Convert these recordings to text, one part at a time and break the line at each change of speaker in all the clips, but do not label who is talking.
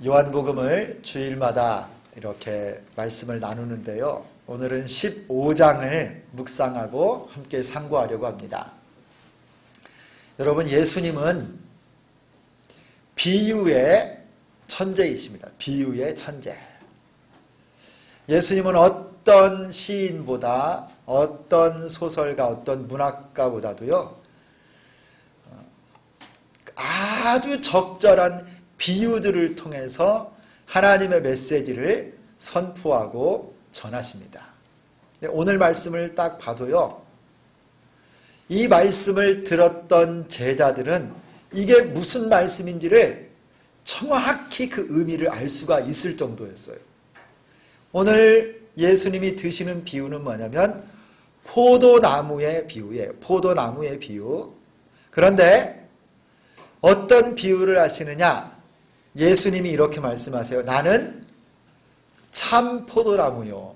요한복음을 주일마다 이렇게 말씀을 나누는데요. 오늘은 15장을 묵상하고 함께 상고하려고 합니다. 여러분, 예수님은 비유의 천재이십니다. 비유의 천재. 예수님은 어떤 시인보다, 어떤 소설가, 어떤 문학가보다도요, 아주 적절한 비유들을 통해서 하나님의 메시지를 선포하고 전하십니다. 오늘 말씀을 딱 봐도요, 이 말씀을 들었던 제자들은 이게 무슨 말씀인지를 정확히 그 의미를 알 수가 있을 정도였어요. 오늘 예수님이 드시는 비유는 뭐냐면 포도나무의 비유예요. 포도나무의 비유. 그런데 어떤 비유를 하시느냐? 예수님이 이렇게 말씀하세요. 나는 참 포도나무요.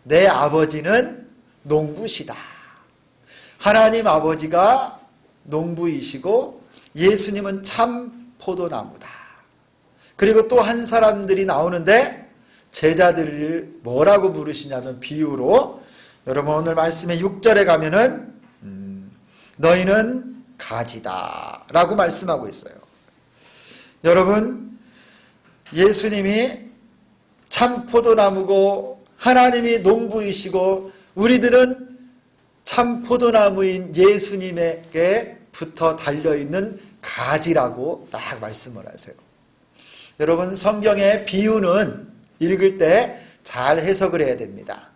내 아버지는 농부시다. 하나님 아버지가 농부이시고 예수님은 참 포도나무다. 그리고 또 한 사람들이 나오는데 제자들을 뭐라고 부르시냐면 비유로, 여러분 오늘 말씀의 6절에 가면은 너희는 가지다 라고 말씀하고 있어요. 여러분, 예수님이 참 포도나무고 하나님이 농부이시고 우리들은 참 포도나무인 예수님에게 붙어 달려있는 가지라고 딱 말씀을 하세요. 여러분, 성경의 비유는 읽을 때 잘 해석을 해야 됩니다.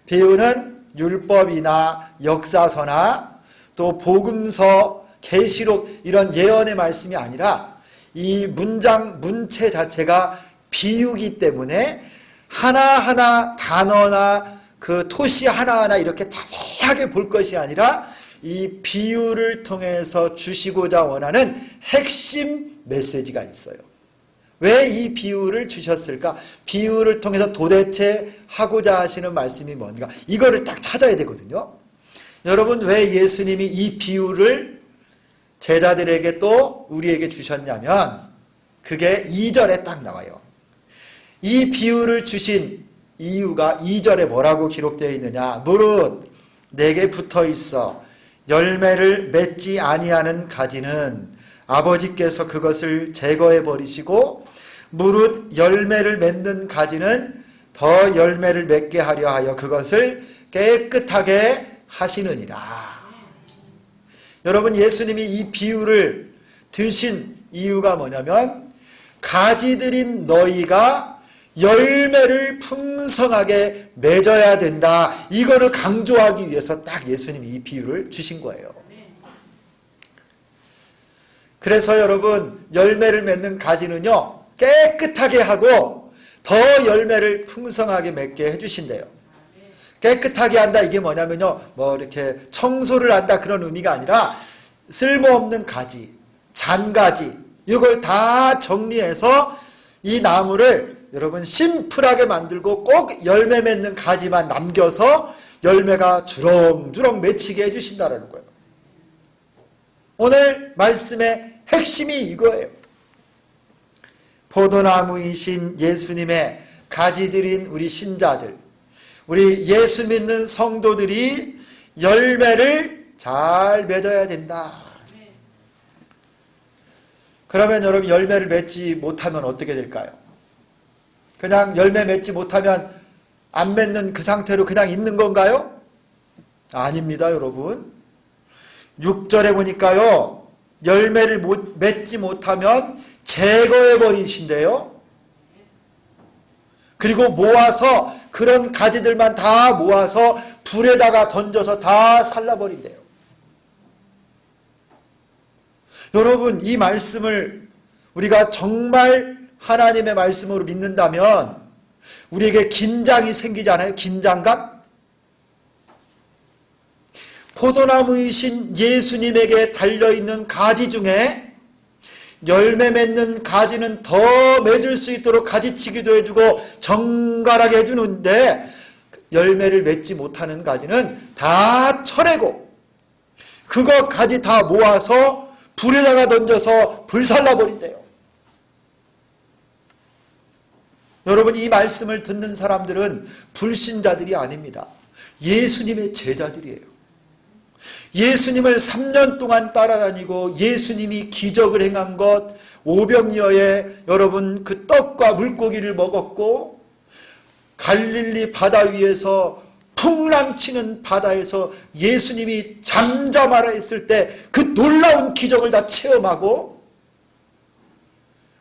비유는 율법이나 역사서나 또 복음서, 계시록 이런 예언의 말씀이 아니라 이 문체 자체가 비유기 때문에 하나하나 단어나 그 토시 하나하나 이렇게 자세하게 볼 것이 아니라 이 비유를 통해서 주시고자 원하는 핵심 메시지가 있어요. 왜 이 비유를 주셨을까? 비유를 통해서 도대체 하고자 하시는 말씀이 뭔가? 이거를 딱 찾아야 되거든요. 여러분, 왜 예수님이 이 비유를 제자들에게 또 우리에게 주셨냐면 그게 2절에 딱 나와요. 이 비유를 주신 이유가 2절에 뭐라고 기록되어 있느냐? 무릇 내게 붙어 있어 열매를 맺지 아니하는 가지는 아버지께서 그것을 제거해 버리시고 무릇 열매를 맺는 가지는 더 열매를 맺게 하려 하여 그것을 깨끗하게 하시느니라. 여러분, 예수님이 이 비유를 드신 이유가 뭐냐면 가지들인 너희가 열매를 풍성하게 맺어야 된다. 이거를 강조하기 위해서 딱 예수님이 이 비유를 주신 거예요. 그래서 여러분, 열매를 맺는 가지는요, 깨끗하게 하고 더 열매를 풍성하게 맺게 해주신대요. 깨끗하게 한다, 이게 뭐냐면요, 뭐 이렇게 청소를 한다 그런 의미가 아니라 쓸모없는 가지, 잔가지, 이걸 다 정리해서 이 나무를 여러분 심플하게 만들고 꼭 열매 맺는 가지만 남겨서 열매가 주렁주렁 맺히게 해주신다는 거예요. 오늘 말씀의 핵심이 이거예요. 포도나무이신 예수님의 가지들인 우리 신자들, 우리 예수 믿는 성도들이 열매를 잘 맺어야 된다. 그러면 여러분, 열매를 맺지 못하면 어떻게 될까요? 그냥 열매 맺지 못하면 안 맺는 그 상태로 그냥 있는 건가요? 아닙니다, 여러분. 6절에 보니까요, 열매를 맺지 못하면 제거해 버리신대요. 그리고 모아서 그런 가지들만 다 모아서 불에다가 던져서 다 살라버린대요. 여러분, 이 말씀을 우리가 정말 하나님의 말씀으로 믿는다면 우리에게 긴장이 생기잖아요. 긴장감. 포도나무이신 예수님에게 달려있는 가지 중에 열매 맺는 가지는 더 맺을 수 있도록 가지치기도 해주고 정갈하게 해주는데 열매를 맺지 못하는 가지는 다 쳐내고 그거 가지 다 모아서 불에다가 던져서 불살라 버린대요. 여러분, 이 말씀을 듣는 사람들은 불신자들이 아닙니다. 예수님의 제자들이에요. 예수님을 3년 동안 따라다니고 예수님이 기적을 행한 것, 오병이어의 여러분 그 떡과 물고기를 먹었고, 갈릴리 바다 위에서 풍랑치는 바다에서 예수님이 잠잠하라 했을 때 그 놀라운 기적을 다 체험하고,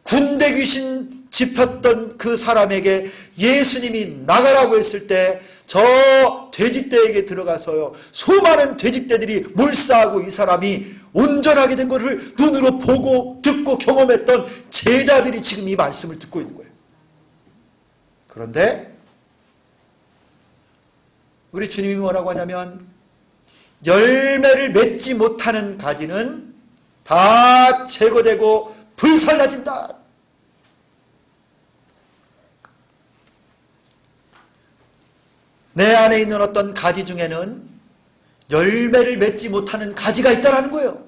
군대 귀신 짚었던 그 사람에게 예수님이 나가라고 했을 때 저 돼지떼에게 들어가서요, 수많은 돼지떼들이 몰사하고 이 사람이 온전하게 된 것을 눈으로 보고 듣고 경험했던 제자들이 지금 이 말씀을 듣고 있는 거예요. 그런데 우리 주님이 뭐라고 하냐면, 열매를 맺지 못하는 가지는 다 제거되고 불살라진다. 내 안에 있는 어떤 가지 중에는 열매를 맺지 못하는 가지가 있다는 거예요.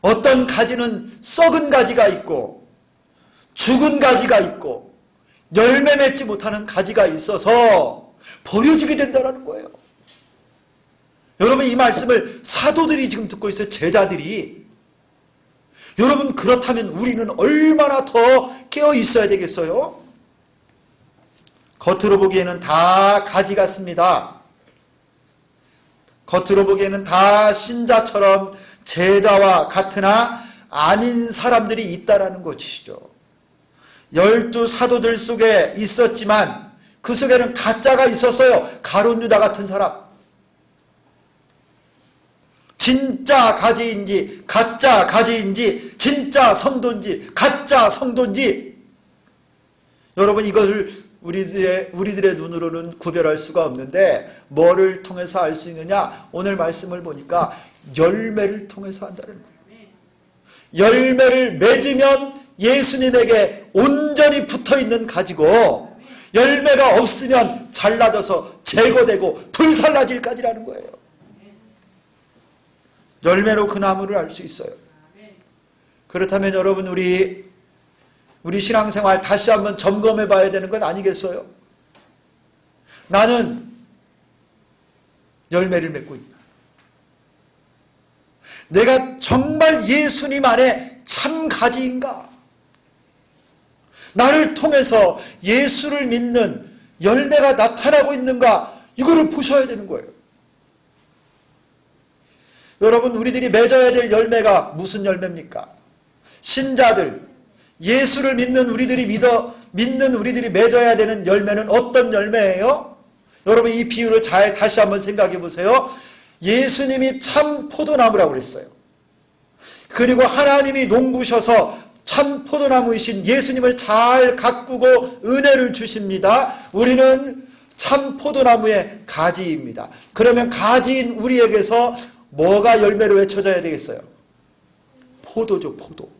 어떤 가지는 썩은 가지가 있고 죽은 가지가 있고 열매 맺지 못하는 가지가 있어서 버려지게 된다는 거예요. 여러분, 이 말씀을 사도들이 지금 듣고 있어요. 제자들이. 여러분, 그렇다면 우리는 얼마나 더 깨어 있어야 되겠어요? 겉으로 보기에는 다 가지 같습니다. 겉으로 보기에는 다 신자처럼 제자와 같으나 아닌 사람들이 있다라는 것이죠. 12 사도들 속에 있었지만 그 속에는 가짜가 있었어요. 가룟 유다 같은 사람. 진짜 가지인지 가짜 가지인지, 진짜 성도인지 가짜 성도인지, 여러분, 이것을 우리들의 눈으로는 구별할 수가 없는데 뭐를 통해서 알 수 있느냐? 오늘 말씀을 보니까 열매를 통해서 한다는 거예요. 열매를 맺으면 예수님에게 온전히 붙어있는 가지고, 열매가 없으면 잘라져서 제거되고 불살라질까지라는 거예요. 열매로 그 나무를 알 수 있어요. 그렇다면 여러분, 우리 신앙생활 다시 한번 점검해 봐야 되는 건 아니겠어요? 나는 열매를 맺고 있다. 내가 정말 예수님 안에 참 가지인가? 나를 통해서 예수를 믿는 열매가 나타나고 있는가? 이거를 보셔야 되는 거예요. 여러분, 우리들이 맺어야 될 열매가 무슨 열매입니까? 신자들, 예수를 믿는 우리들이 믿는 우리들이 맺어야 되는 열매는 어떤 열매예요? 여러분, 이 비유를 잘 다시 한번 생각해 보세요. 예수님이 참 포도나무라고 그랬어요. 그리고 하나님이 농부셔서 참 포도나무이신 예수님을 잘 가꾸고 은혜를 주십니다. 우리는 참 포도나무의 가지입니다. 그러면 가지인 우리에게서 뭐가 열매로 외쳐져야 되겠어요? 포도죠, 포도.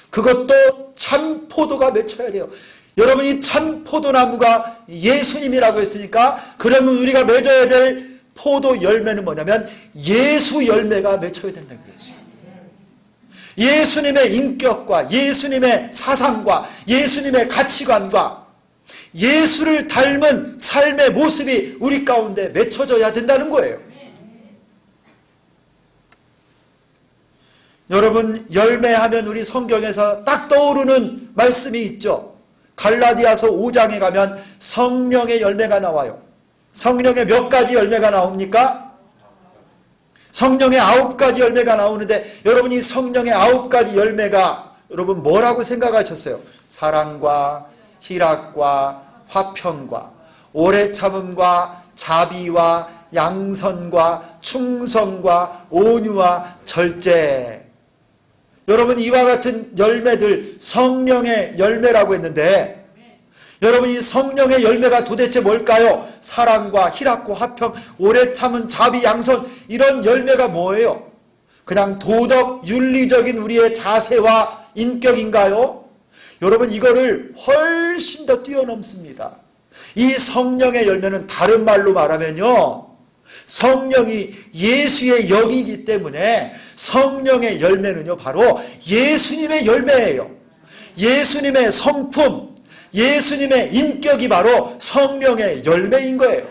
그것도 참 포도가 맺혀야 돼요. 여러분이 참 포도나무가 예수님이라고 했으니까, 그러면 우리가 맺어야 될 포도 열매는 뭐냐면 예수 열매가 맺혀야 된다는 거지. 예수님의 인격과 예수님의 사상과 예수님의 가치관과 예수를 닮은 삶의 모습이 우리 가운데 맺혀져야 된다는 거예요. 여러분, 열매하면 우리 성경에서 딱 떠오르는 말씀이 있죠. 갈라디아서 5장에 가면 성령의 열매가 나와요. 성령의 몇 가지 열매가 나옵니까? 성령의 9가지 열매가 나오는데, 여러분, 이 성령의 9가지 열매가 여러분 뭐라고 생각하셨어요? 사랑과 희락과 화평과 오래 참음과 자비와 양선과 충성과 온유와 절제. 여러분, 이와 같은 열매들 성령의 열매라고 했는데, 여러분, 이 성령의 열매가 도대체 뭘까요? 사랑과 희락과 화평, 오래 참은 자비, 양선, 이런 열매가 뭐예요? 그냥 도덕, 윤리적인 우리의 자세와 인격인가요? 여러분, 이거를 훨씬 더 뛰어넘습니다. 이 성령의 열매는 다른 말로 말하면요, 성령이 예수의 영이기 때문에 성령의 열매는요, 바로 예수님의 열매예요. 예수님의 성품, 예수님의 인격이 바로 성령의 열매인 거예요.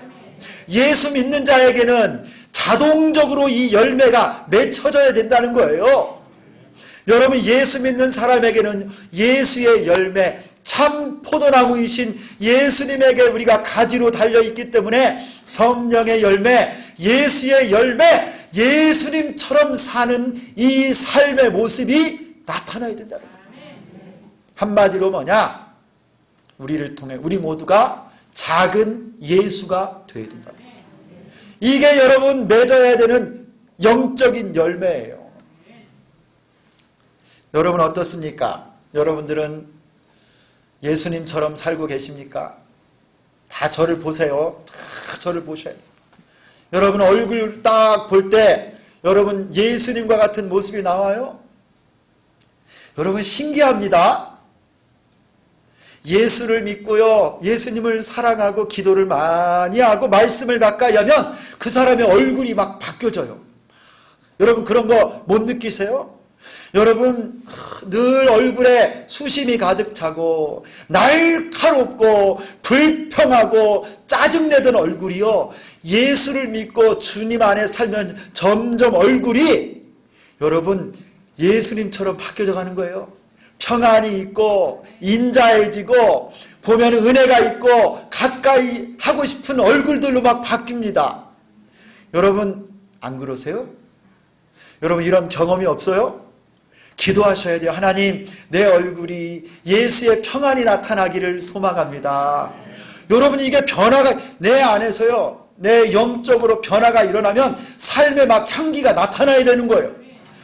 예수 믿는 자에게는 자동적으로 이 열매가 맺혀져야 된다는 거예요. 여러분, 예수 믿는 사람에게는 예수의 열매, 참 포도나무이신 예수님에게 우리가 가지로 달려있기 때문에 성령의 열매, 예수의 열매, 예수님처럼 사는 이 삶의 모습이 나타나야 된다는 거예요. 한마디로 뭐냐? 우리를 통해 우리 모두가 작은 예수가 되어야 된다. 이게 여러분 맺어야 되는 영적인 열매예요. 여러분 어떻습니까? 여러분들은 예수님처럼 살고 계십니까? 다 저를 보세요. 다 저를 보셔야 돼요. 여러분 얼굴 딱 볼 때 여러분 예수님과 같은 모습이 나와요? 여러분 신기합니다. 예수를 믿고요, 예수님을 사랑하고 기도를 많이 하고 말씀을 가까이 하면 그 사람의 얼굴이 막 바뀌어져요. 여러분 그런 거 못 느끼세요? 여러분 늘 얼굴에 수심이 가득 차고 날카롭고 불평하고 짜증내던 얼굴이요, 예수를 믿고 주님 안에 살면 점점 얼굴이 여러분 예수님처럼 바뀌어져 가는 거예요. 평안이 있고 인자해지고 보면 은혜가 있고 가까이 하고 싶은 얼굴들로 막 바뀝니다. 여러분 안 그러세요? 여러분 이런 경험이 없어요? 기도하셔야 돼요. 하나님, 내 얼굴이 예수의 평안이 나타나기를 소망합니다. 여러분 이게 변화가 내 안에서요, 내 영적으로 변화가 일어나면 삶에 막 향기가 나타나야 되는 거예요.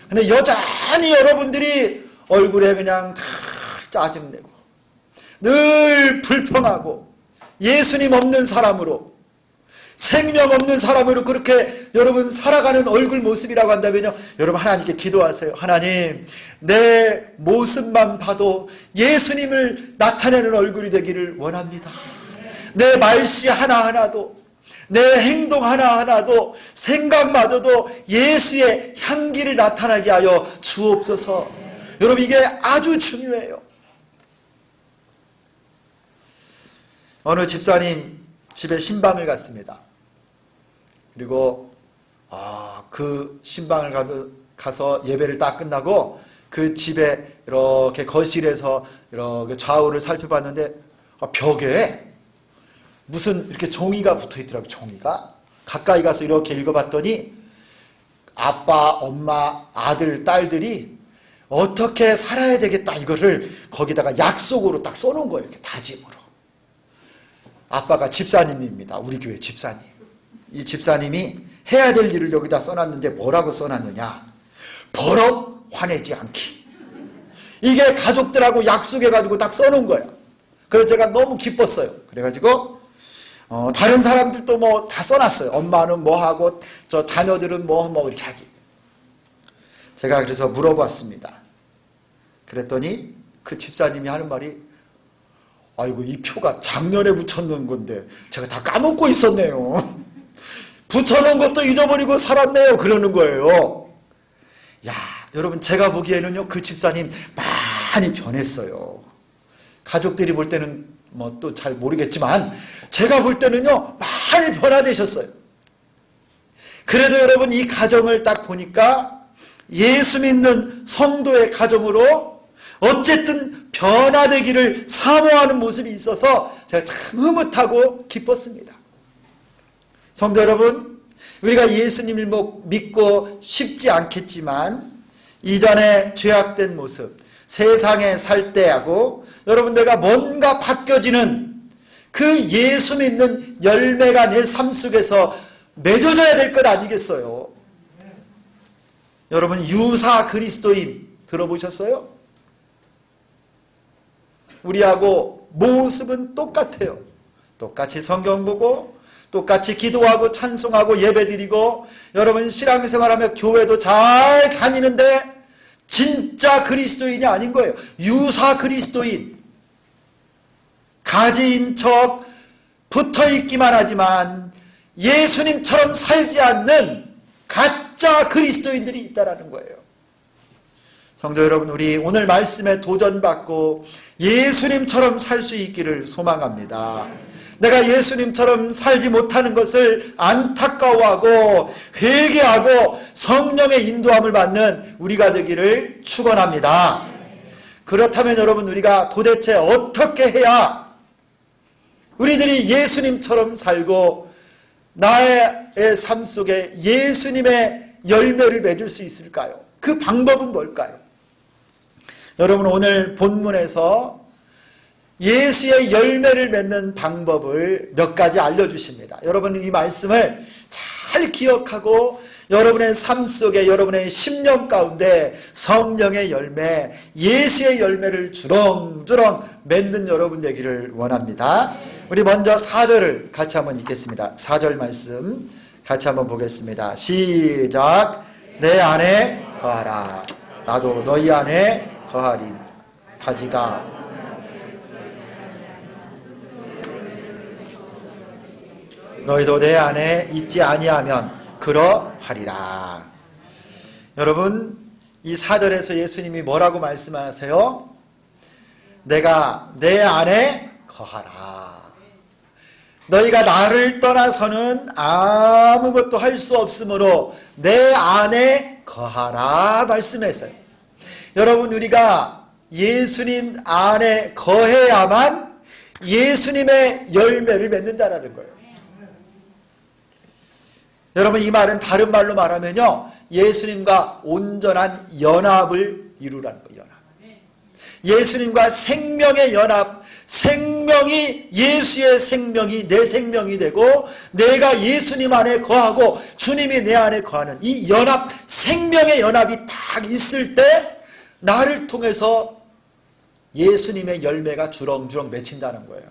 근데 여전히 여러분들이 얼굴에 그냥 다 짜증내고 늘 불평하고 예수님 없는 사람으로, 생명 없는 사람으로 그렇게 여러분 살아가는 얼굴 모습이라고 한다면요, 여러분 하나님께 기도하세요. 하나님, 내 모습만 봐도 예수님을 나타내는 얼굴이 되기를 원합니다. 내 말씨 하나하나도, 내 행동 하나하나도, 생각마저도 예수의 향기를 나타나게 하여 주옵소서. 여러분 이게 아주 중요해요. 어느 집사님 집에 신방을 갔습니다. 그리고 그 신방을 가서 예배를 딱 끝나고 그 집에 이렇게 거실에서 이렇게 좌우를 살펴봤는데 벽에 무슨 이렇게 종이가 붙어 있더라고요. 종이가 가까이 가서 이렇게 읽어봤더니 아빠, 엄마, 아들, 딸들이 어떻게 살아야 되겠다 이거를 거기다가 약속으로 딱 써놓은 거예요. 이렇게 다짐으로. 아빠가 집사님입니다. 우리 교회 집사님. 이 집사님이 해야 될 일을 여기다 써놨는데 뭐라고 써놨느냐? 버럭 화내지 않기. 이게 가족들하고 약속해가지고 딱 써놓은 거예요. 그래서 제가 너무 기뻤어요. 그래가지고 다른 사람들도 뭐 다 써놨어요. 엄마는 뭐 하고 저 자녀들은 뭐 이렇게 하기. 제가 그래서 물어봤습니다. 그랬더니 그 집사님이 하는 말이, 아이고 이 표가 작년에 붙여놓은 건데 제가 다 까먹고 있었네요. 붙여놓은 것도 잊어버리고 살았네요. 그러는 거예요. 야, 여러분 제가 보기에는요, 그 집사님 많이 변했어요. 가족들이 볼 때는 뭐 또 잘 모르겠지만 제가 볼 때는요 많이 변화되셨어요. 그래도 여러분 이 가정을 딱 보니까 예수 믿는 성도의 가정으로 어쨌든 변화되기를 사모하는 모습이 있어서 제가 참 흐뭇하고 기뻤습니다. 성도 여러분, 우리가 예수님을 믿고 쉽지 않겠지만 이전에 죄악된 모습, 세상에 살 때하고 여러분 내가 뭔가 바뀌어지는 그 예수 믿는 열매가 내 삶 속에서 맺어져야 될 것 아니겠어요? 여러분 유사 그리스도인 들어보셨어요? 우리하고 모습은 똑같아요. 똑같이 성경 보고 똑같이 기도하고 찬송하고 예배드리고 여러분 신앙생활하며 교회도 잘 다니는데 진짜 그리스도인이 아닌 거예요. 유사 그리스도인. 가지인 척 붙어있기만 하지만 예수님처럼 살지 않는 가짜 그리스도인들이 있다라는 거예요. 성도 여러분, 우리 오늘 말씀에 도전받고 예수님처럼 살 수 있기를 소망합니다. 내가 예수님처럼 살지 못하는 것을 안타까워하고 회개하고 성령의 인도함을 받는 우리가 되기를 축원합니다. 그렇다면 여러분, 우리가 도대체 어떻게 해야 우리들이 예수님처럼 살고 나의 삶 속에 예수님의 열매를 맺을 수 있을까요? 그 방법은 뭘까요? 여러분, 오늘 본문에서 예수의 열매를 맺는 방법을 몇 가지 알려주십니다. 여러분은 이 말씀을 잘 기억하고 여러분의 삶 속에, 여러분의 심령 가운데 성령의 열매, 예수의 열매를 주렁주렁 맺는 여러분 되기를 원합니다. 우리 먼저 4절을 같이 한번 읽겠습니다. 4절 말씀 같이 한번 보겠습니다. 시작. 내 안에 거하라. 나도 너희 안에 거하리. 가지가 너희도 내 안에 있지 아니하면 그러하리라. 여러분, 이 4절에서 예수님이 뭐라고 말씀하세요? 내가 내 안에 거하라. 너희가 나를 떠나서는 아무것도 할 수 없으므로 내 안에 거하라 말씀했어요. 여러분, 우리가 예수님 안에 거해야만 예수님의 열매를 맺는다라는 거예요. 여러분, 이 말은 다른 말로 말하면요, 예수님과 온전한 연합을 이루라는 거예요. 연합. 예수님과 생명의 연합, 생명이, 예수의 생명이 내 생명이 되고 내가 예수님 안에 거하고 주님이 내 안에 거하는 이 연합, 생명의 연합이 딱 있을 때 나를 통해서 예수님의 열매가 주렁주렁 맺힌다는 거예요.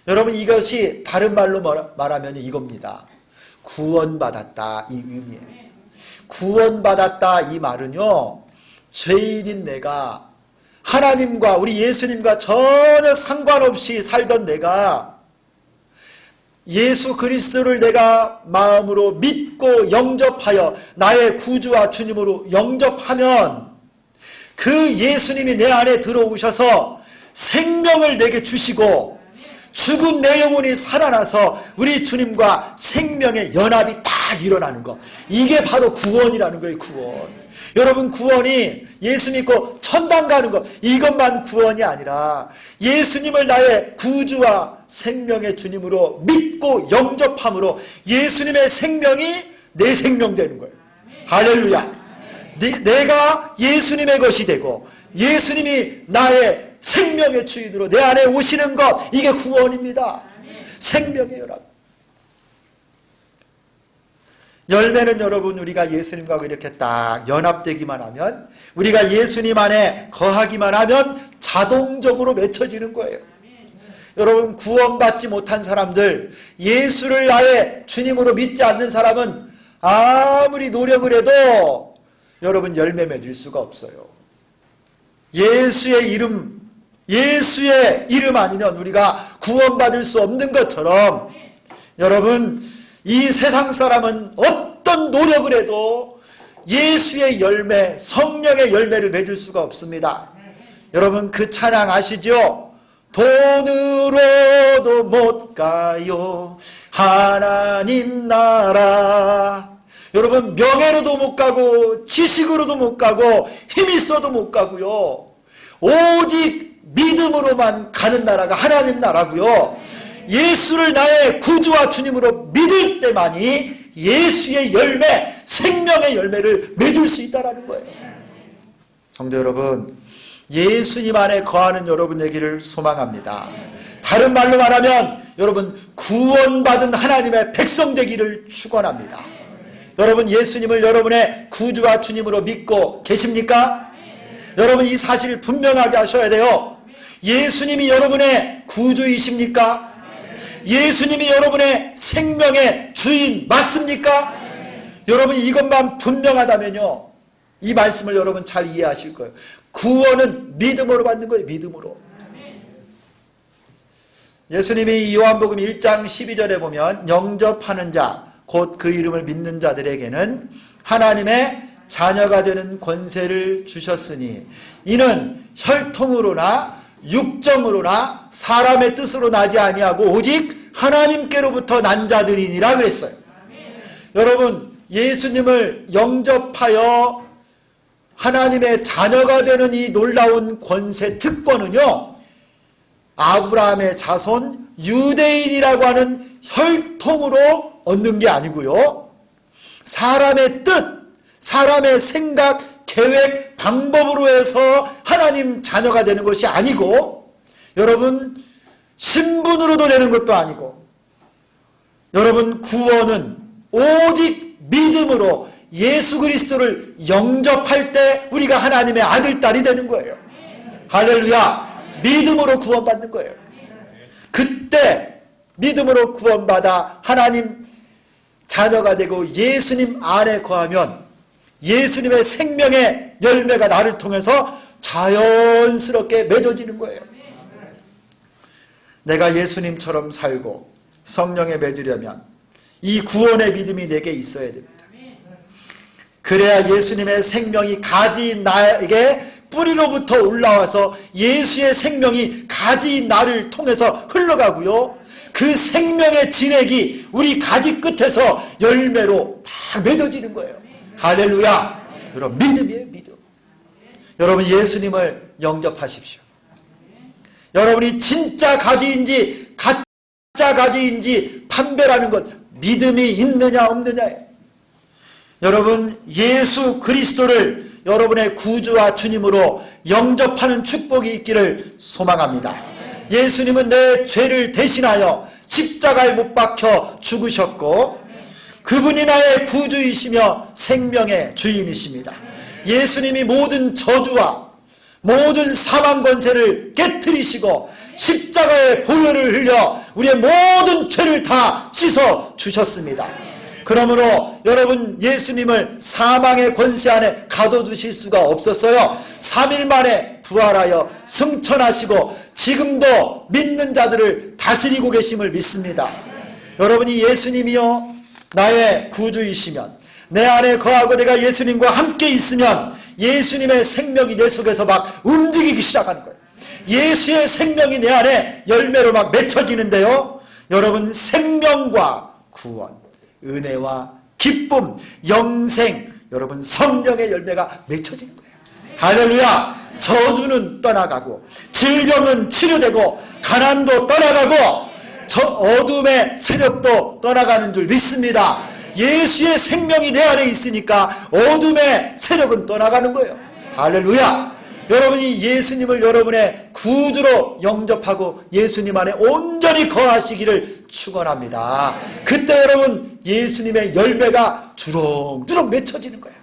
여러분, 이것이 다른 말로 말하면 이겁니다. 구원받았다, 이 의미예요. 구원받았다, 이 말은요, 죄인인 내가 하나님과 우리 예수님과 전혀 상관없이 살던 내가 예수 그리스도를 내가 마음으로 믿고 영접하여 나의 구주와 주님으로 영접하면 그 예수님이 내 안에 들어오셔서 생명을 내게 주시고 죽은 내 영혼이 살아나서 우리 주님과 생명의 연합이 딱 일어나는 것, 이게 바로 구원이라는 거예요. 구원. 여러분, 구원이 예수 믿고 천당 가는 것, 이것만 구원이 아니라 예수님을 나의 구주와 생명의 주님으로 믿고 영접함으로 예수님의 생명이 내 생명 되는 거예요. 할렐루야. 내가 예수님의 것이 되고 예수님이 나의 생명의 주인으로 내 안에 오시는 것, 이게 구원입니다. 생명의 연합. 열매는 여러분, 우리가 예수님과 이렇게 딱 연합되기만 하면, 우리가 예수님 안에 거하기만 하면 자동적으로 맺혀지는 거예요. 여러분, 구원받지 못한 사람들, 예수를 나의 주님으로 믿지 않는 사람은 아무리 노력을 해도 여러분 열매 맺을 수가 없어요. 예수의 이름 아니면 우리가 구원받을 수 없는 것처럼, 여러분, 이 세상 사람은 어떤 노력을 해도 예수의 열매, 성령의 열매를 맺을 수가 없습니다. 여러분, 그 찬양 아시죠? 돈으로도 못 가요 하나님 나라. 여러분, 명예로도 못 가고 지식으로도 못 가고 힘 있어도 못 가고요. 오직 믿음으로만 가는 나라가 하나님 나라고요. 예수를 나의 구주와 주님으로 믿을 때만이 예수의 열매, 생명의 열매를 맺을 수 있다는 거예요. 성도 여러분, 예수님 안에 거하는 여러분 되기를 소망합니다. 다른 말로 말하면 여러분, 구원받은 하나님의 백성 되기를 축원합니다. 여러분, 예수님을 여러분의 구주와 주님으로 믿고 계십니까? 여러분, 이 사실을 분명하게 하셔야 돼요. 예수님이 여러분의 구주이십니까? 예수님이 여러분의 생명의 주인 맞습니까? 여러분, 이것만 분명하다면요, 이 말씀을 여러분 잘 이해하실 거예요. 구원은 믿음으로 받는 거예요. 믿음으로. 예수님이 요한복음 1장 12절에 보면 영접하는 자, 곧 그 이름을 믿는 자들에게는 하나님의 자녀가 되는 권세를 주셨으니 이는 혈통으로나 육정으로나 사람의 뜻으로 나지 아니하고 오직 하나님께로부터 난 자들이니라 그랬어요. 여러분, 예수님을 영접하여 하나님의 자녀가 되는 이 놀라운 권세 특권은요, 아브라함의 자손 유대인이라고 하는 혈통으로 얻는 게 아니고요, 사람의 뜻, 사람의 생각, 계획, 방법으로 해서 하나님 자녀가 되는 것이 아니고, 여러분, 신분으로도 되는 것도 아니고, 여러분, 구원은 오직 믿음으로 예수 그리스도를 영접할 때 우리가 하나님의 아들, 딸이 되는 거예요. 할렐루야. 믿음으로 구원받는 거예요. 그때 믿음으로 구원받아 하나님 자녀가 되고 예수님 안에 거하면 예수님의 생명의 열매가 나를 통해서 자연스럽게 맺어지는 거예요. 내가 예수님처럼 살고 성령에 맺으려면 이 구원의 믿음이 내게 있어야 됩니다. 그래야 예수님의 생명이 가지인 나에게 뿌리로부터 올라와서 예수의 생명이 가지인 나를 통해서 흘러가고요, 그 생명의 진액이 우리 가지 끝에서 열매로 딱 맺어지는 거예요. 할렐루야. 여러분, 믿음이에요, 믿음. 여러분, 예수님을 영접하십시오. 여러분이 진짜 가지인지 가짜 가지인지 판별하는 것, 믿음이 있느냐 없느냐예요. 여러분, 예수 그리스도를 여러분의 구주와 주님으로 영접하는 축복이 있기를 소망합니다. 예수님은 내 죄를 대신하여 십자가에 못 박혀 죽으셨고 그분이 나의 구주이시며 생명의 주인이십니다. 예수님이 모든 저주와 모든 사망 권세를 깨트리시고 십자가의 보혈을 흘려 우리의 모든 죄를 다 씻어 주셨습니다. 그러므로 여러분, 예수님을 사망의 권세 안에 가둬두실 수가 없었어요. 3일 만에 부활하여 승천하시고 지금도 믿는 자들을 다스리고 계심을 믿습니다. 여러분이 예수님이요 나의 구주이시면, 내 안에 거하고 내가 예수님과 함께 있으면 예수님의 생명이 내 속에서 막 움직이기 시작하는 거예요. 예수의 생명이 내 안에 열매로 막 맺혀지는데요, 여러분, 생명과 구원, 은혜와 기쁨, 영생, 여러분, 성령의 열매가 맺혀지는 거예요. 할렐루야. 저주는 떠나가고 질병은 치료되고 가난도 떠나가고 저 어둠의 세력도 떠나가는 줄 믿습니다. 예수의 생명이 내 안에 있으니까 어둠의 세력은 떠나가는 거예요. 할렐루야. 여러분이 예수님을 여러분의 구주로 영접하고 예수님 안에 온전히 거하시기를 축원합니다. 그때 여러분, 예수님의 열매가 주렁주렁 맺혀지는 거예요.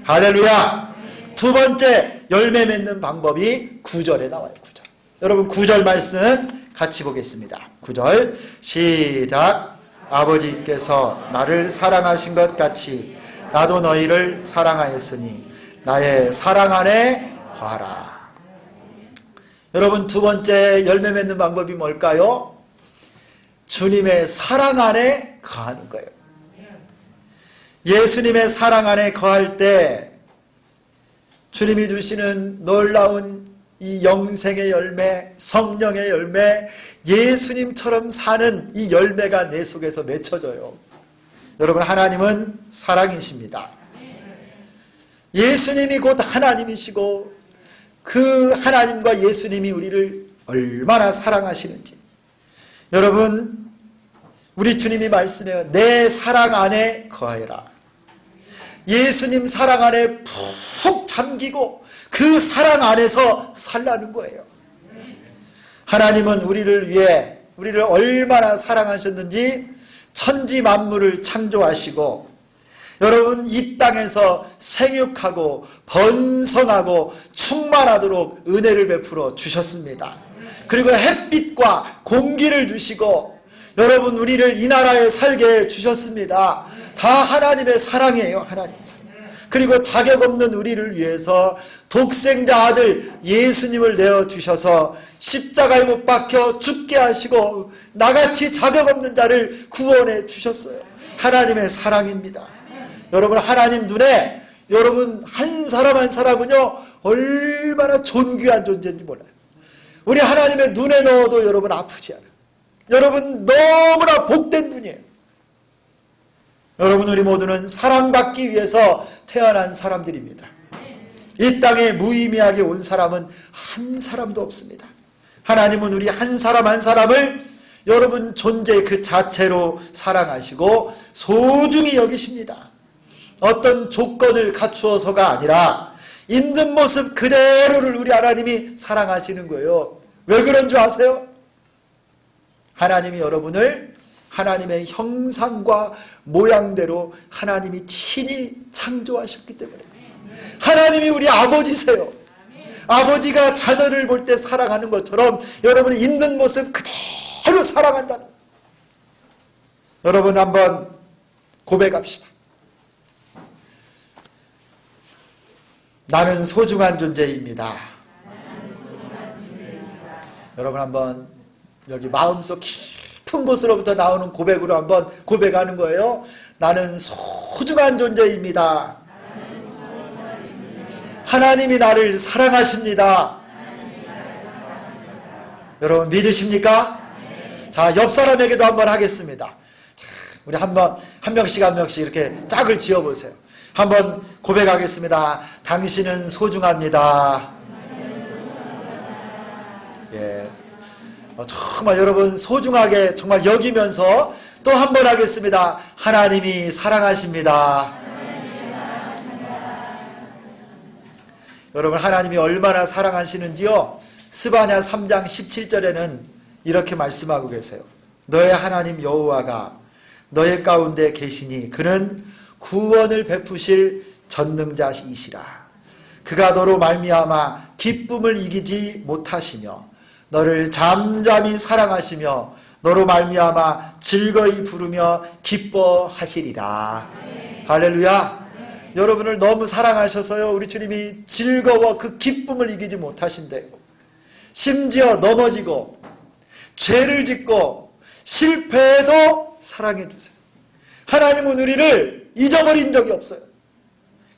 할렐루야. 두 번째 열매 맺는 방법이 9절에 나와요. 9절. 여러분, 9절 말씀 같이 보겠습니다. 9절 시작. 아버지께서 나를 사랑하신 것 같이 나도 너희를 사랑하였으니 나의 사랑 안에 거하라. 여러분, 두 번째 열매 맺는 방법이 뭘까요? 주님의 사랑 안에 거하는 거예요. 예수님의 사랑 안에 거할 때 주님이 주시는 놀라운 이 영생의 열매, 성령의 열매, 예수님처럼 사는 이 열매가 내 속에서 맺혀져요. 여러분, 하나님은 사랑이십니다. 예수님이 곧 하나님이시고 그 하나님과 예수님이 우리를 얼마나 사랑하시는지, 여러분, 우리 주님이 말씀해요. 내 사랑 안에 거하여라. 예수님 사랑 안에 푹 잠기고 그 사랑 안에서 살라는 거예요. 하나님은 우리를 위해 우리를 얼마나 사랑하셨는지 천지 만물을 창조하시고 여러분, 이 땅에서 생육하고 번성하고 충만하도록 은혜를 베풀어 주셨습니다. 그리고 햇빛과 공기를 주시고 여러분, 우리를 이 나라에 살게 해 주셨습니다. 다 하나님의 사랑이에요. 하나님의 사랑. 그리고 자격 없는 우리를 위해서 독생자 아들 예수님을 내어주셔서 십자가에 못 박혀 죽게 하시고 나같이 자격 없는 자를 구원해 주셨어요. 하나님의 사랑입니다. 여러분, 하나님 눈에 여러분 한 사람 한 사람은요 얼마나 존귀한 존재인지 몰라요. 우리 하나님의 눈에 넣어도 여러분 아프지 않아요. 여러분 너무나 복된 분이에요. 여러분 우리 모두는 사랑받기 위해서 태어난 사람들입니다. 이 땅에 무의미하게 온 사람은 한 사람도 없습니다. 하나님은 우리 한 사람 한 사람을 여러분 존재 그 자체로 사랑하시고 소중히 여기십니다. 어떤 조건을 갖추어서가 아니라 있는 모습 그대로를 우리 하나님이 사랑하시는 거예요. 왜 그런 줄 아세요? 하나님이 여러분을 하나님의 형상과 모양대로 하나님이 친히 창조하셨기 때문에 하나님이 우리 아버지세요. 아버지가 자녀를 볼 때 사랑하는 것처럼 여러분이 있는 모습 그대로 사랑한다는 거예요. 여러분 한번 고백합시다. 나는 소중한 존재입니다. 여러분 한번 여기 마음속 깊은 곳으로부터 나오는 고백으로 한번 고백하는 거예요. 나는 소중한 존재입니다. 하나님이 나를 사랑하십니다. 여러분 믿으십니까? 자, 옆 사람에게도 한번 하겠습니다. 자, 우리 한 명씩 이렇게 짝을 지어보세요. 한번 고백하겠습니다. 당신은 소중합니다. 예. 정말 여러분 소중하게 정말 여기면서 또 한 번 하겠습니다. 하나님이 사랑하십니다. 여러분 하나님이 얼마나 사랑하시는지요? 스바냐 3장 17절에는 이렇게 말씀하고 계세요. 너의 하나님 여호와가 너의 가운데 계시니 그는 구원을 베푸실 전능자이시라. 그가 너로 말미암아 기쁨을 이기지 못하시며 너를 잠잠히 사랑하시며 너로 말미암아 즐거이 부르며 기뻐하시리라. 할렐루야. 여러분을 너무 사랑하셔서요 우리 주님이 즐거워 그 기쁨을 이기지 못하신대요. 심지어 넘어지고 죄를 짓고 실패해도 사랑해 주세요. 하나님은 우리를 잊어버린 적이 없어요.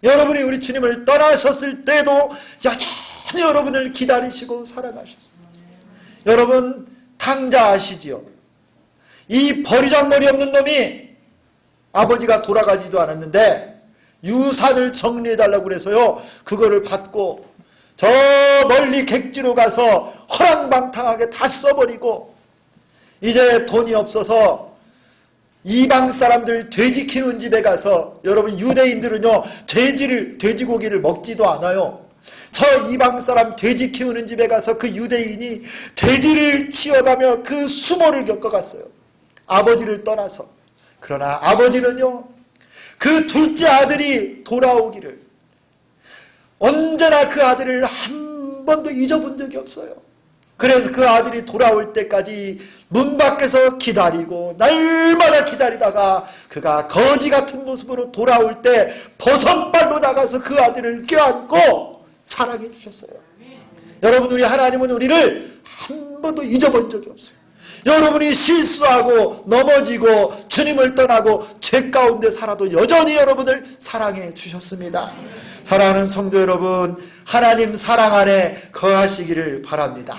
여러분이 우리 주님을 떠나셨을 때도 여전히 여러분을 기다리시고 사랑하셨어요. 여러분 탕자 아시지요? 이 버리장머리 없는 놈이 아버지가 돌아가지도 않았는데 유산을 정리해달라고 그래서요 그거를 받고 저 멀리 객지로 가서 허랑방탕하게 다 써버리고 이제 돈이 없어서 이방 사람들 돼지 키우는 집에 가서 여러분 유대인들은요 돼지고기를 먹지도 않아요. 저 이방 사람 돼지 키우는 집에 가서 그 유대인이 돼지를 치어가며 그 수모를 겪어갔어요. 아버지를 떠나서. 그러나 아버지는요 그 둘째 아들이 돌아오기를 언제나 그 아들을 한 번도 잊어본 적이 없어요. 그래서 그 아들이 돌아올 때까지 문 밖에서 기다리고 날마다 기다리다가 그가 거지 같은 모습으로 돌아올 때 버선발로 나가서 그 아들을 껴안고 사랑해 주셨어요. 여러분 우리 하나님은 우리를 한 번도 잊어본 적이 없어요. 여러분이 실수하고 넘어지고 주님을 떠나고 죄 가운데 살아도 여전히 여러분을 사랑해 주셨습니다. 사랑하는 성도 여러분, 하나님 사랑 안에 거하시기를 바랍니다.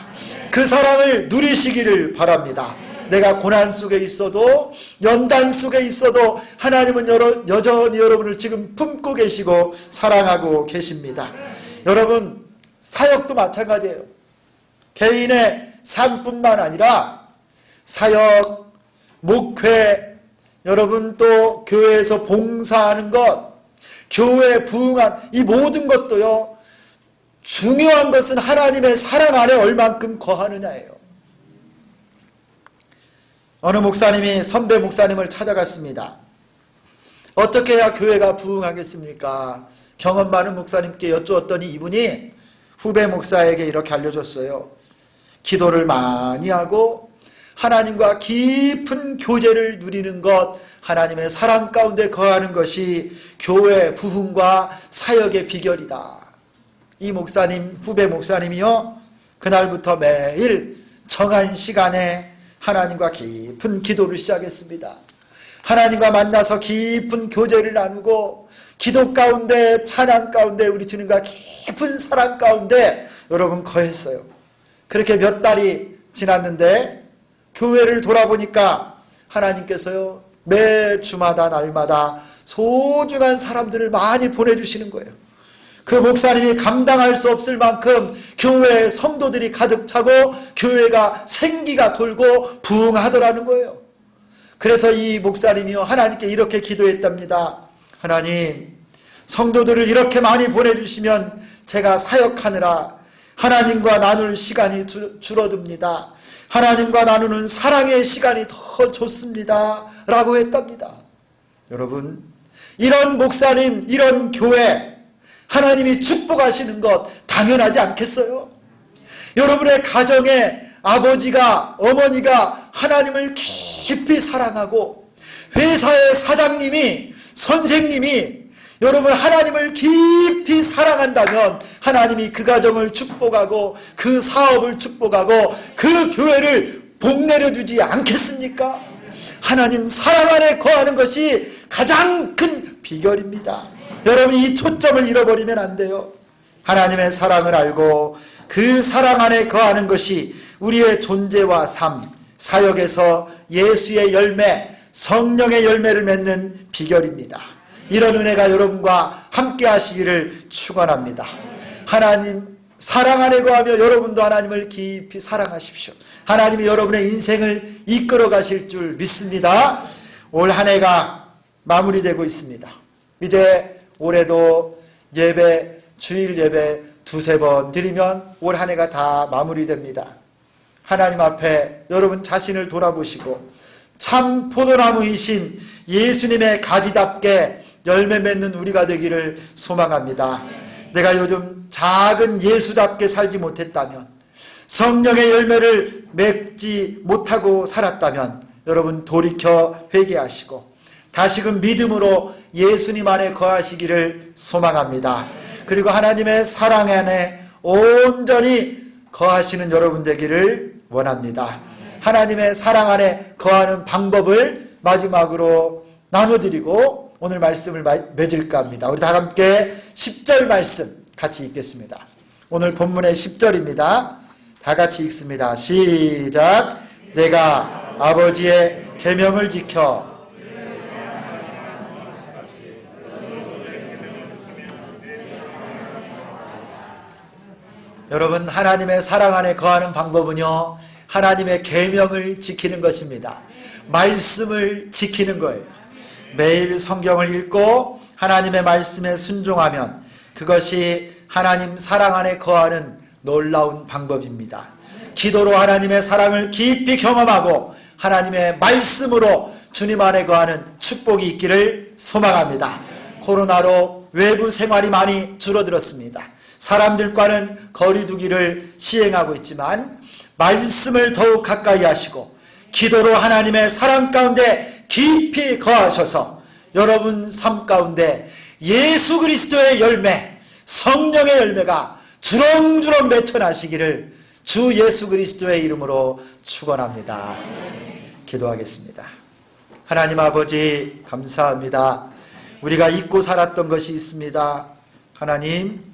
그 사랑을 누리시기를 바랍니다. 내가 고난 속에 있어도 연단 속에 있어도 하나님은 여전히 여러분을 지금 품고 계시고 사랑하고 계십니다. 여러분 사역도 마찬가지예요. 개인의 삶뿐만 아니라 사역, 목회, 여러분 또 교회에서 봉사하는 것, 교회 부흥한 이 모든 것도요 중요한 것은 하나님의 사랑 안에 얼만큼 거하느냐예요. 어느 목사님이 선배 목사님을 찾아갔습니다. 어떻게 해야 교회가 부흥하겠습니까? 경험 많은 목사님께 여쭈었더니 이분이 후배 목사에게 이렇게 알려줬어요. 기도를 많이 하고 하나님과 깊은 교제를 누리는 것, 하나님의 사랑 가운데 거하는 것이 교회 부흥과 사역의 비결이다. 이 목사님, 후배 목사님이요 그날부터 매일 정한 시간에 하나님과 깊은 기도를 시작했습니다. 하나님과 만나서 깊은 교제를 나누고 기도 가운데, 찬양 가운데, 우리 주님과 깊은 사랑 가운데 여러분 거했어요. 그렇게 몇 달이 지났는데 교회를 돌아보니까 하나님께서요, 매 주마다 날마다 소중한 사람들을 많이 보내주시는 거예요. 그 목사님이 감당할 수 없을 만큼 교회에 성도들이 가득 차고 교회가 생기가 돌고 부흥하더라는 거예요. 그래서 이 목사님이요, 하나님께 이렇게 기도했답니다. 하나님, 성도들을 이렇게 많이 보내주시면 제가 사역하느라 하나님과 나눌 시간이 줄어듭니다. 하나님과 나누는 사랑의 시간이 더 좋습니다 라고 했답니다. 여러분, 이런 목사님, 이런 교회 하나님이 축복하시는 것 당연하지 않겠어요? 여러분의 가정에 아버지가, 어머니가 하나님을 깊이 사랑하고 회사의 사장님이, 선생님이 여러분 하나님을 깊이 사랑한다면 하나님이 그 가정을 축복하고 그 사업을 축복하고 그 교회를 복내려 주지 않겠습니까? 하나님 사랑 안에 거하는 것이 가장 큰 비결입니다. 여러분, 이 초점을 잃어버리면 안 돼요. 하나님의 사랑을 알고 그 사랑 안에 거하는 것이 우리의 존재와 삶, 사역에서 예수의 열매, 성령의 열매를 맺는 비결입니다. 이런 은혜가 여러분과 함께 하시기를 축원합니다. 하나님 사랑 안에 거하며 여러분도 하나님을 깊이 사랑하십시오. 하나님이 여러분의 인생을 이끌어 가실 줄 믿습니다. 올 한 해가 마무리되고 있습니다. 이제 올해도 예배, 주일 예배 두세 번 드리면 올 한 해가 다 마무리됩니다. 하나님 앞에 여러분 자신을 돌아보시고 참 포도나무이신 예수님의 가지답게 열매 맺는 우리가 되기를 소망합니다. 내가 요즘 작은 예수답게 살지 못했다면, 성령의 열매를 맺지 못하고 살았다면 여러분 돌이켜 회개하시고 다시금 믿음으로 예수님 안에 거하시기를 소망합니다. 그리고 하나님의 사랑 안에 온전히 거하시는 여러분 되기를 원합니다. 하나님의 사랑 안에 거하는 방법을 마지막으로 나눠드리고 오늘 말씀을 맺을까 합니다. 우리 다 함께 10절 말씀 같이 읽겠습니다. 오늘 본문의 10절입니다. 다 같이 읽습니다. 시작. 내가 아버지의 계명을 지켜 여러분, 하나님의 사랑 안에 거하는 방법은요, 하나님의 계명을 지키는 것입니다. 말씀을 지키는 거예요. 매일 성경을 읽고 하나님의 말씀에 순종하면 그것이 하나님 사랑 안에 거하는 놀라운 방법입니다. 기도로 하나님의 사랑을 깊이 경험하고 하나님의 말씀으로 주님 안에 거하는 축복이 있기를 소망합니다. 코로나로 외부 생활이 많이 줄어들었습니다. 사람들과는 거리 두기를 시행하고 있지만 말씀을 더욱 가까이 하시고 기도로 하나님의 사랑 가운데 깊이 거하셔서 여러분 삶 가운데 예수 그리스도의 열매, 성령의 열매가 주렁주렁 맺혀나시기를 주 예수 그리스도의 이름으로 축원합니다. 기도하겠습니다. 하나님 아버지 감사합니다. 우리가 잊고 살았던 것이 있습니다. 하나님,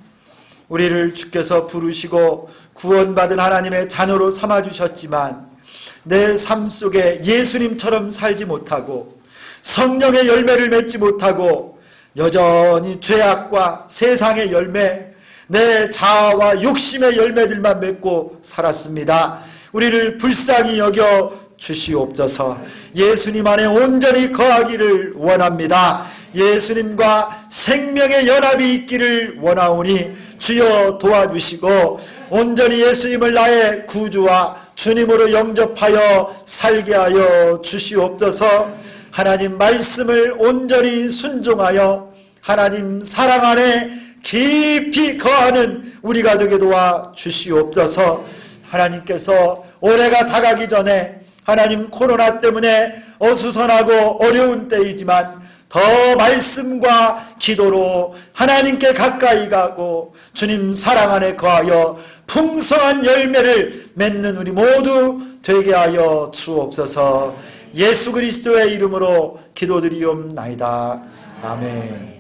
우리를 주께서 부르시고 구원받은 하나님의 자녀로 삼아주셨지만 내 삶 속에 예수님처럼 살지 못하고 성령의 열매를 맺지 못하고 여전히 죄악과 세상의 열매, 내 자아와 욕심의 열매들만 맺고 살았습니다. 우리를 불쌍히 여겨 주시옵소서. 예수님 안에 온전히 거하기를 원합니다. 예수님과 생명의 연합이 있기를 원하오니 주여 도와주시고 온전히 예수님을 나의 구주와 주님으로 영접하여 살게 하여 주시옵소서. 하나님 말씀을 온전히 순종하여 하나님 사랑 안에 깊이 거하는 우리가 되게 도와 주시옵소서. 하나님께서 올해가 다가기 전에 하나님 코로나 때문에 어수선하고 어려운 때이지만 더 말씀과 기도로 하나님께 가까이 가고 주님 사랑 안에 거하여 풍성한 열매를 맺는 우리 모두 되게 하여 주옵소서. 예수 그리스도의 이름으로 기도드리옵나이다. 아멘.